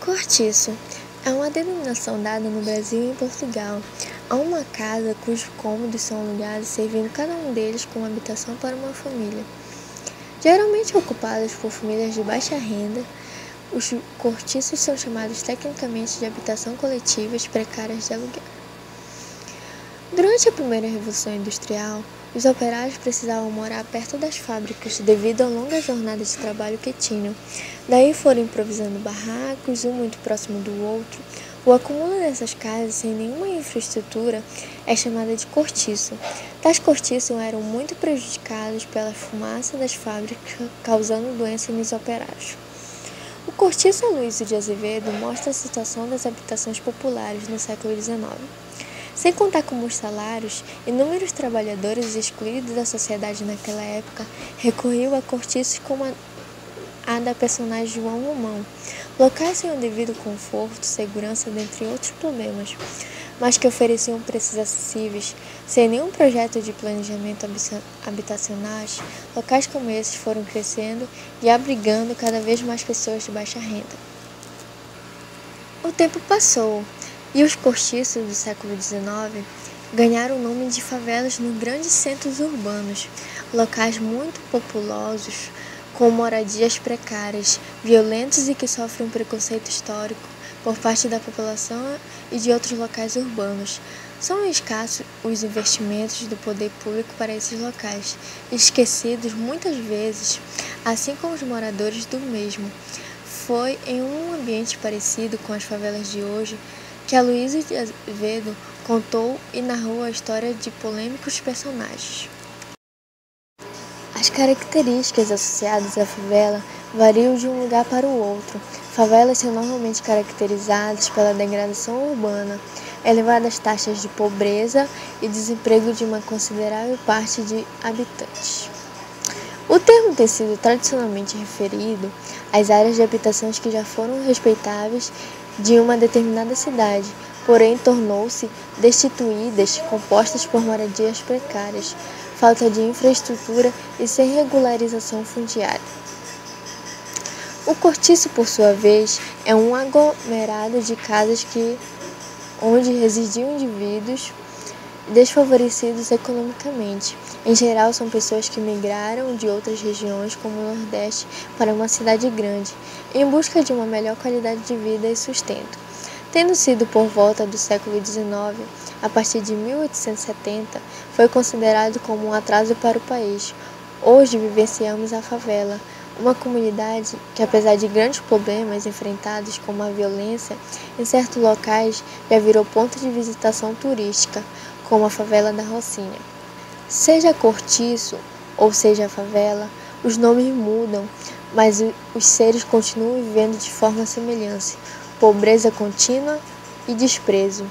Cortiço é uma denominação dada no Brasil e em Portugal a uma casa cujos cômodos são alugados, servindo cada um deles como habitação para uma família. Geralmente ocupados por famílias de baixa renda, os cortiços são chamados tecnicamente de habitação coletivas precárias de aluguel. Durante a primeira Revolução Industrial, os operários precisavam morar perto das fábricas devido à longa jornada de trabalho que tinham. Daí foram improvisando barracos, um muito próximo do outro. O acúmulo dessas casas sem nenhuma infraestrutura é chamada de cortiço. Tais cortiços eram muito prejudicados pela fumaça das fábricas, causando doenças nos operários. O Cortiço Aloysio de Azevedo mostra a situação das habitações populares no século XIX. Sem contar com os salários, inúmeros trabalhadores excluídos da sociedade naquela época recorriam a cortiços como a da personagem João Romão, locais sem o devido conforto, segurança, dentre outros problemas, mas que ofereciam preços acessíveis. Sem nenhum projeto de planejamento habitacionais, locais como esses foram crescendo e abrigando cada vez mais pessoas de baixa renda. O tempo passou e os cortiços do século XIX ganharam o nome de favelas nos grandes centros urbanos, locais muito populosos, com moradias precárias, violentos e que sofrem um preconceito histórico por parte da população e de outros locais urbanos. São escassos os investimentos do poder público para esses locais, esquecidos muitas vezes, assim como os moradores do mesmo. Foi em um ambiente parecido com as favelas de hoje que Aloysio de Azevedo contou e narrou a história de polêmicos personagens. As características associadas à favela variam de um lugar para o outro. Favelas são normalmente caracterizadas pela degradação urbana, elevadas taxas de pobreza e desemprego de uma considerável parte de habitantes. O termo tem sido tradicionalmente referido às áreas de habitações que já foram respeitáveis de uma determinada cidade, porém tornou-se destituídas, compostas por moradias precárias, falta de infraestrutura e sem regularização fundiária. O cortiço, por sua vez, é um aglomerado de casas onde residiam indivíduos desfavorecidos economicamente. Em geral, são pessoas que migraram de outras regiões, como o Nordeste, para uma cidade grande, em busca de uma melhor qualidade de vida e sustento. Tendo sido por volta do século XIX, a partir de 1870, foi considerado como um atraso para o país. Hoje vivenciamos a favela, uma comunidade que, apesar de grandes problemas enfrentados como a violência, em certos locais já virou ponto de visitação turística, como a favela da Rocinha. Seja cortiço ou seja favela, os nomes mudam, mas os seres continuam vivendo de forma semelhante, pobreza contínua e desprezo.